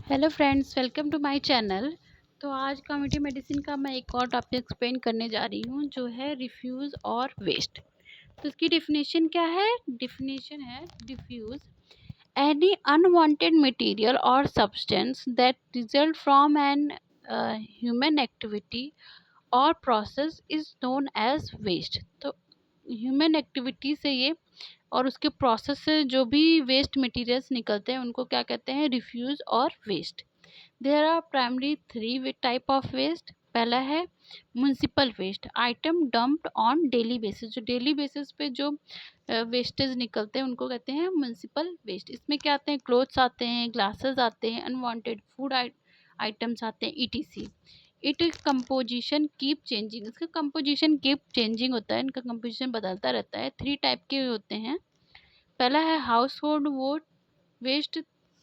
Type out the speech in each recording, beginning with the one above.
Hello friends, welcome to my channel. तो आज community medicine का मैं एक और टॉपिक एक्सप्लेन करने जा रही हूँ जो है रिफ्यूज़ और वेस्ट। तो इसकी डेफिनेशन क्या है? डेफिनेशन है diffuse any unwanted material or substance that result from an human activity or process is known as waste. तो ह्यूमन एक्टिविटी से ये और उसके प्रोसेस से जो भी वेस्ट मटेरियल्स निकलते हैं उनको क्या कहते हैं? रिफ्यूज़ और waste. There are primary three type of waste. पहला है municipal waste, item dumped on daily basis. जो डेली बेसिस पे जो वेस्टेज निकलते हैं उनको कहते हैं म्यूनसिपल वेस्ट। इसमें क्या आते हैं? क्लोथ्स आते हैं, ग्लासेस आते हैं, अनवांटेड फूड आइटम्स आते हैं, etc. It composition keep changing. इसका कंपोजिशन कीप चेंजिंग होता है, इनका कंपोजिशन बदलता रहता है। थ्री टाइप के होते हैं। पहला है हाउस होल्ड वोड वेस्ट,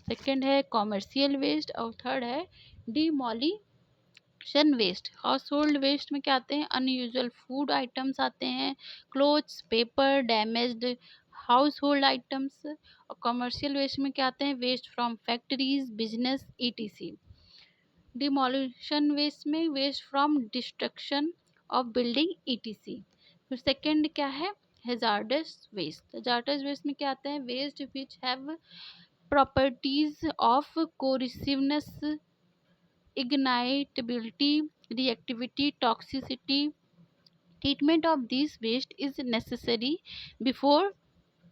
सेकेंड है कॉमर्शियल वेस्ट और थर्ड है demolition waste. Household waste में क्या आते हैं? अनयूजुअल फूड आइटम्स आते हैं, clothes, paper, damaged household items. और कॉमर्शियल वेस्ट में क्या आते हैं? Waste from factories, business, E T C. Demolition waste में waste from destruction of building, E T C. फिर सेकेंड क्या है? Hazards waste. हैजार्डस वेस्ट में क्या आता है? Waste which have properties of corrosiveness, ignitability, reactivity, toxicity. Treatment of these waste is necessary before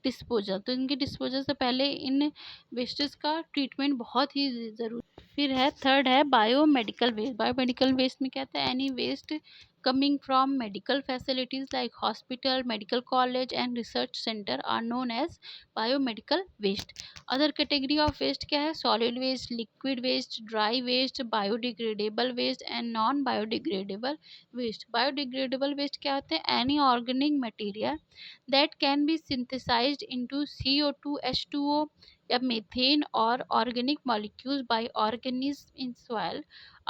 disposal. तो इनके डिस्पोजल से पहले इन वेस्टेज का ट्रीटमेंट बहुत ही ज़रूरी। फिर है थर्ड है बायोमेडिकल वेस्ट। बायोमेडिकल वेस्ट में क्या आता है? Any waste coming from medical facilities like hospital, medical college and research center are known as biomedical waste. Other category of waste क्या है? solid waste, liquid waste, dry waste, biodegradable waste and non biodegradable waste. biodegradable waste क्या होते हैं? any organic material that can be synthesized into CO2, H2O या methane और organic molecules by organisms in soil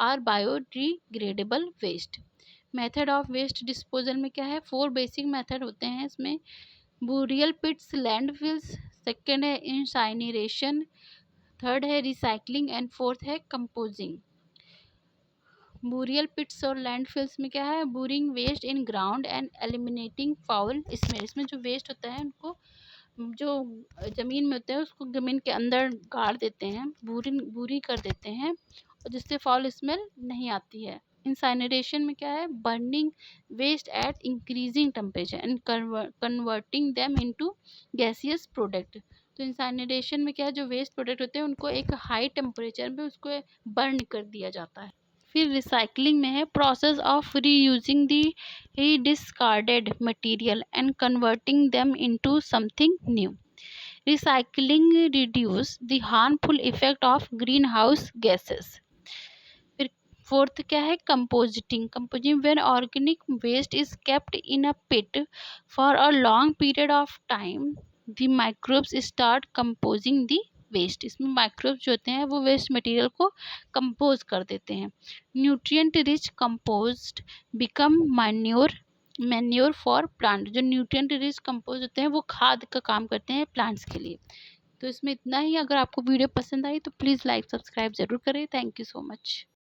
are biodegradable waste. Method of waste disposal में क्या है? Four basic method होते हैं इसमें। बुरियल पिट्स, लैंडफिल्स, सेकेंड है इंसाइनरेशन, थर्ड है रिसाइकलिंग एंड फोर्थ है कंपोजिंग। बुरियल पिट्स और लैंडफिल्स में क्या है? Burying waste in ground and eliminating foul smell. इसमें जो वेस्ट होता है उनको जो ज़मीन में होता है उसको ज़मीन के अंदर गाड़ देते हैं, बुरी कर देते हैं और जिससे फाउल स्मेल नहीं आती है। इंसाइनरेशन में क्या है? Burning waste at increasing temperature and converting them into gaseous product. तो इंसाइनरेशन में क्या है? जो वेस्ट प्रोडक्ट होते हैं उनको एक हाई टेम्परेचर पे उसको बर्न कर दिया जाता है। फिर रिसाइकलिंग में है process of reusing the discarded material and converting them into something new. Recycling reduce the harmful effect of green house gases. फिर फोर्थ क्या है? Composting. Composting when organic waste is kept in a pit for a long period of time the microbes start composting the waste. इसमें microbes जो होते हैं वो waste material को compose कर देते हैं। Nutrient rich compost become manure for plant. जो न्यूट्रिएंट रिच कंपोज होते हैं वो खाद का काम करते हैं प्लांट्स के लिए। तो इसमें इतना ही। अगर आपको वीडियो पसंद आई तो प्लीज़ लाइक सब्सक्राइब ज़रूर करें। Thank you so much.